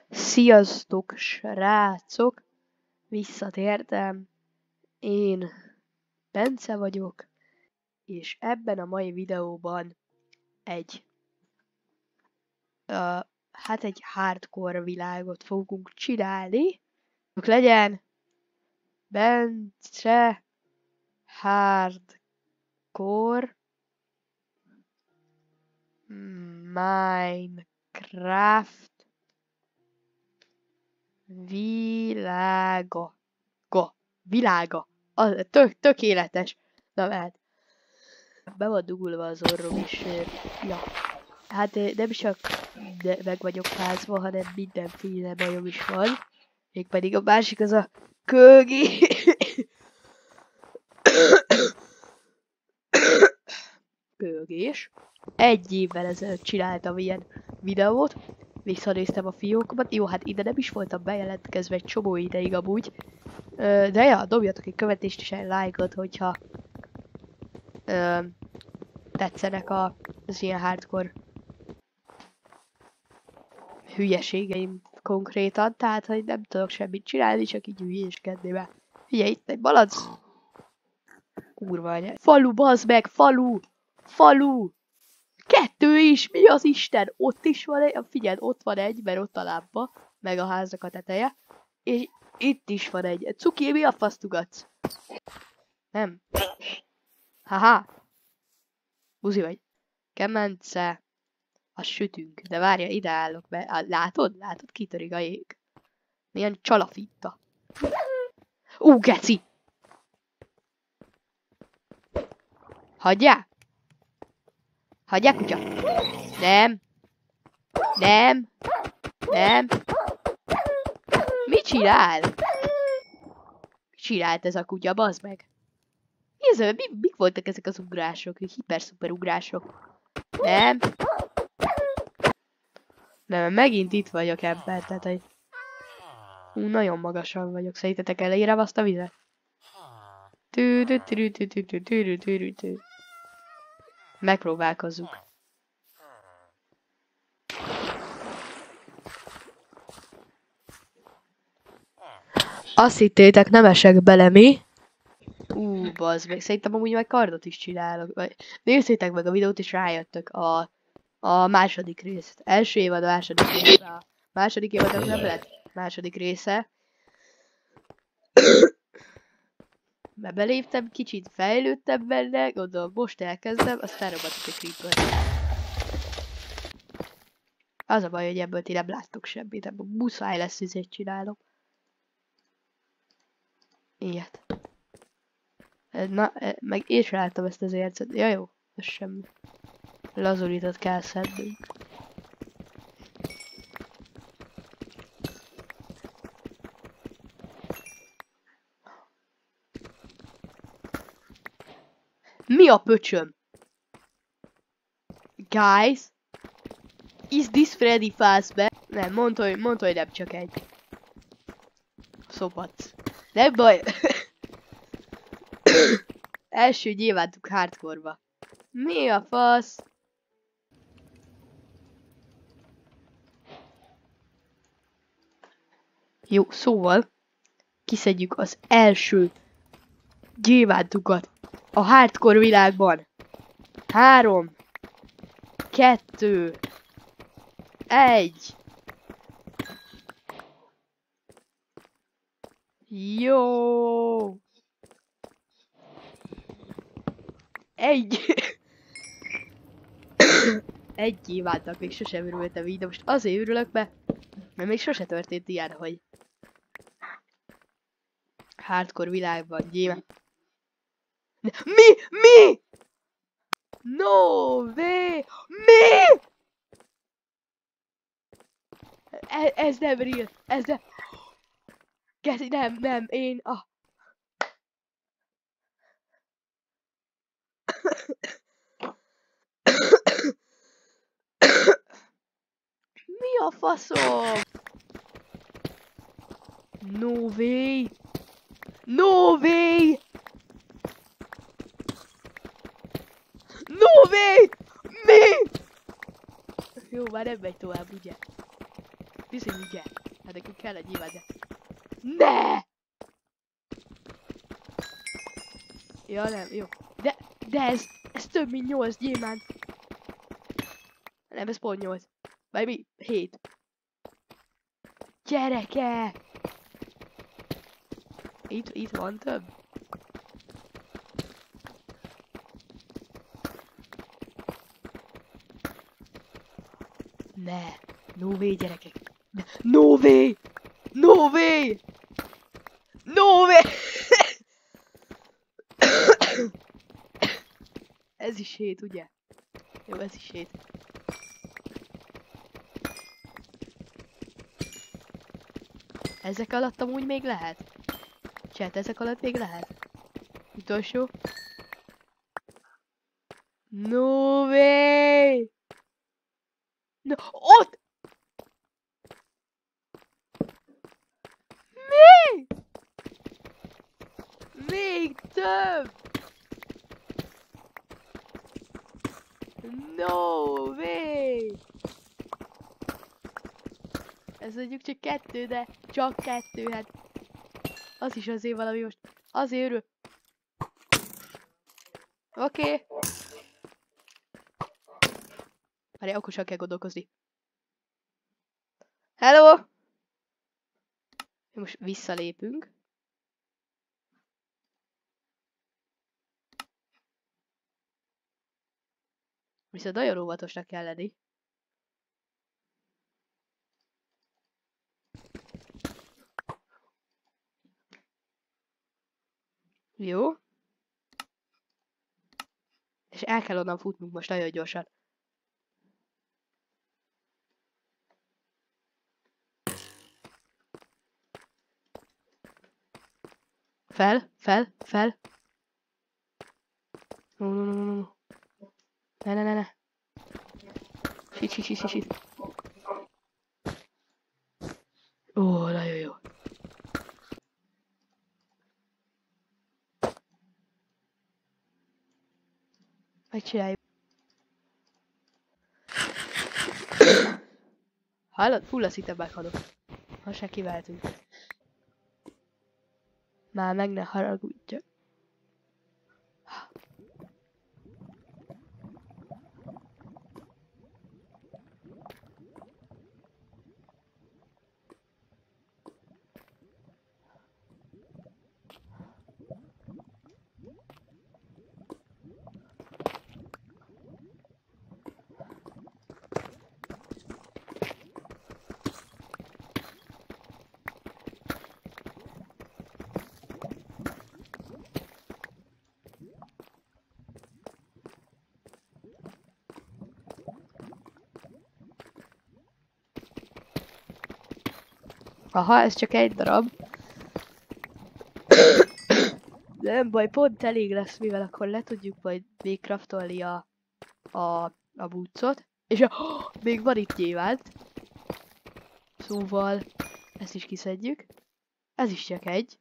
Sziasztok, srácok! Visszatértem. Én Bence vagyok, és ebben a mai videóban egy egy hardcore világot fogunk csinálni. Legyen Bence hardcore Minecraft világa. Az tökéletes. Na hát. Be van dugulva az orrom is. Ja. Hát nem csak meg vagyok fázva, hanem mindenféle bajom is van. Mégpedig a másik az a kőgi. Kőgés. 1 évvel ezelőtt csináltam ilyen videót. Visszanéztem a fiókomat. Jó, hát ide nem is voltam bejelentkezve egy csomó ideig amúgy. De ja, dobjatok egy követést és egy lájkot, hogyha tetszenek az ilyen hardcore hülyeségeim konkrétan. Tehát, hogy nem tudok semmit csinálni, csak így hülyéskedni, mert figyelj, itt egy malac. Kurva anya. Falu, bazd meg, falu! Falu! 2 is, mi az Isten? Ott is van egy, figyeld, ott van egy, mert ott a lámpa, meg a háznak a teteje. És itt is van egy. Cuki, mi a fasz tugatsz? Nem. Haha. Buzi vagy. Kemence. Azt sütünk. De várja, ide állok be. Látod? Látod? Kitörik a jég. Milyen csalafitta. Geci! Hagyjál? Hagyjál, kutya? Nem. Nem. Nem. Mit csinál? Mit csinált ez a kutya, bazd meg? Mik voltak ezek az ugrások? Hiper-szuper ugrások. Nem. Nem, megint itt vagyok ember, tehát hogy... nagyon magasan vagyok. Szerintetek elérem azt a vizet? Megpróbálkozzuk. Azt hittétek, nem esek bele, mi? Bazd meg. Szerintem amúgy majd kardot is csinálok. Nézzétek meg a videót és rájöttök a második részt. Első évad, a második része. A második évadnak nem lett második része. Mert beléptem, kicsit fejlődtem benne, gondolom most elkezdem, aztán robotok egy creeper. Az a baj, hogy ebből ti nem láttok semmit, ebből muszáj lesz izét csinálnom. Ilyet. Na, meg én sem láttam ezt az ércet. Ja jó, ez semmi. Lazulitot kell szednünk. Mi a pöcsöm? Guys? Is this Freddy Fazbear? Nem, mondta, hogy nem csak egy. Szopadsz. Nem baj. Első nyilvántuk hardcore-ba. Mi a fasz? Jó, szóval kiszedjük az első gyévántukat a hardcore világban. 3, 2, 1. Jó. 1. Egy gyévántak, még sosem örültem így, de most azért örülök, mert még sose történt ilyen, hogy hardcore világban gyéván. Mi? No way! Mi? Ez nem real, ez nem... Geci, nem, én... Mi a faszom? No way! No way! No way! Mi? Jó, már nem megy tovább, ugye? Bizony, ugye. Hát nekünk kell egy nyilván, de... Ne! Ja, nem, jó. De ez több mint 8 gyémánt. Nem, ez pont 8. Vagy mi? 7. Gyereke! Itt van több. Ne! No way, gyerekek! No way! No way! No way! Ez is 7, ugye? Jó, ez is 7. Ezek alatt amúgy még lehet? Chat, ezek alatt még lehet? Utolsó? No way! No, ott! Mi? Még több! No way! Ez mondjuk csak 2, de csak 2, hát az is azért valami most. Azért örül. Oké. Várj, okosan kell gondolkozni. Hello! Most visszalépünk. Viszont nagyon óvatosnak kell lenni. Jó. És el kell onnan futnunk most nagyon gyorsan. Fel. No. Ne. Shit. Ó, nagyon jó. Megcsináljuk. Hallod? Full a szinte meghalok. Ha se kivehetünk. Már meg ne haragudj. Aha, ez csak egy darab. De nem baj, pont elég lesz, mivel akkor le tudjuk majd még craftolni a bootsot. És még van itt nyilván. Szóval ezt is kiszedjük. Ez is csak egy.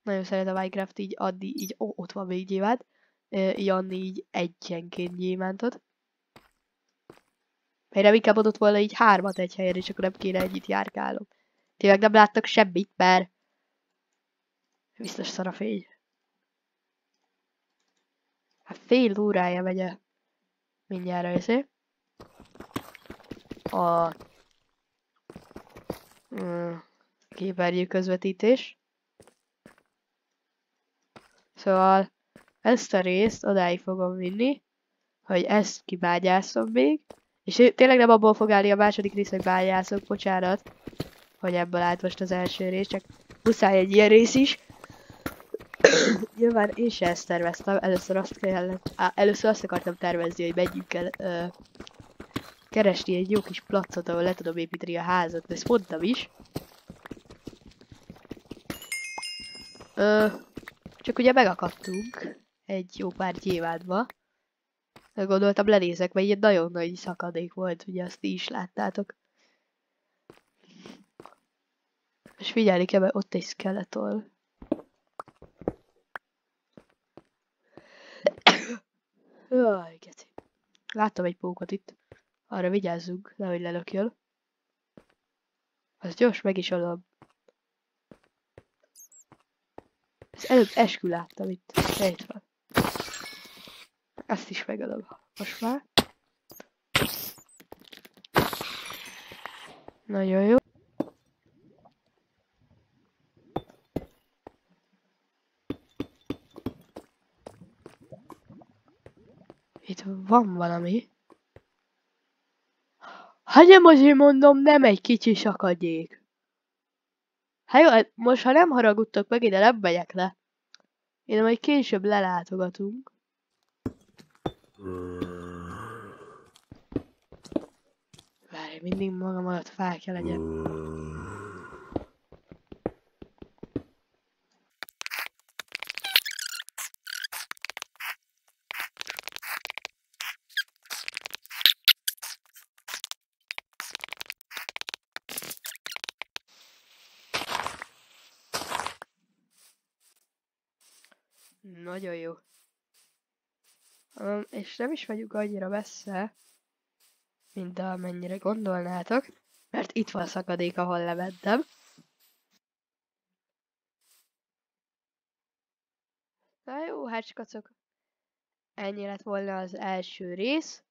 Nagyon szeretem a Minecraft így adni, így ott van még nyilván. Így adni így egyenként gyémántot. Én inkább adott volna így 3-at egy helyen, és akkor nem kéne ennyit járkálom. Tényleg nem láttak semmit, mert biztos szar a fény. Hát fél órája megy a mindjárt össze. A képernyő közvetítés. Szóval ezt a részt odáig fogom vinni, hogy ezt kibágyászom még. És tényleg nem abból fog állni a második rész, hogy bányászok, bocsánat, hogy ebből állt most az első rész, csak muszáj egy ilyen rész is. Nyilván én se ezt terveztem, először azt akartam tervezni, hogy menjünk el keresni egy jó kis placot, ahol le tudom építeni a házat, de ezt mondtam is. Csak ugye megakadtunk egy jó pár gyévádba. Gondoltam lenézek, mert ilyen nagyon nagy szakadék volt, ugye azt ti is láttátok. És figyelni kell, mert ott egy skeleton. Jaj, geci. Láttam egy pókot itt. Arra vigyázzunk, nehogy lelökjön. Az gyors meg is adom. Ezt előbb eskü láttam itt. Itt van. Ezt is megadom. Most már. Nagyon jó. Itt van valami. Hát nem azért mondom, nem egy kicsi sakadjék. Hát jó, hát most ha nem haragudtok meg, ide nem megyek le. Én majd később lelátogatunk. Várj, mindig magam alatt fel kell legyen. Nagyon jó. És nem is vagyunk annyira messze, mint amennyire gondolnátok, mert itt van a szakadék, ahol lementem. Na jó, hácskacok. Ennyi lett volna az első rész.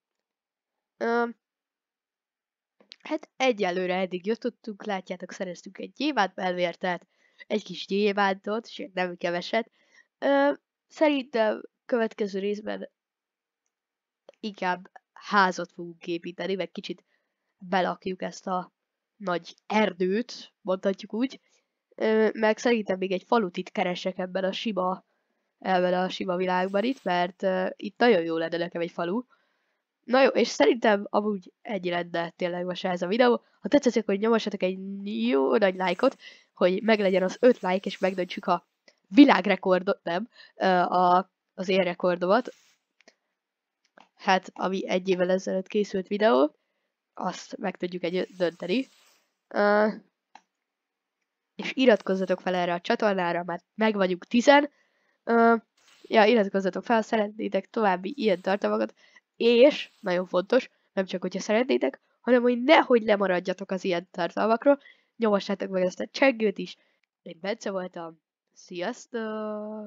Hát egyelőre eddig jutottunk, látjátok, szereztünk egy gyémánt belvértelt, egy kis gyémántot, sőt nem keveset. Szerintem következő részben inkább házat fogunk építeni, meg kicsit belakjuk ezt a nagy erdőt, mondhatjuk úgy. Meg szerintem még egy falut itt keresek ebben a sima világban itt, mert itt nagyon jó lenne nekem egy falu. Na jó, és szerintem amúgy ennyi lenne tényleg most ez a videó. Ha tetszett, akkor nyomossatok egy jó nagy lájkot, hogy meglegyen az 5 like, és megdöntsük a világrekordot, nem, az én rekordomat. Hát, ami 1 évvel ezelőtt készült videó, azt meg tudjuk dönteni. És iratkozzatok fel erre a csatornára, mert meg vagyunk 10. Ja, iratkozzatok fel, ha szeretnétek további ilyen tartalmakat, és, nagyon fontos, nem csak hogyha szeretnétek, hanem hogy nehogy lemaradjatok az ilyen tartalmakról, nyomossátok meg ezt a csengőt is. Én Bence voltam, sziasztok!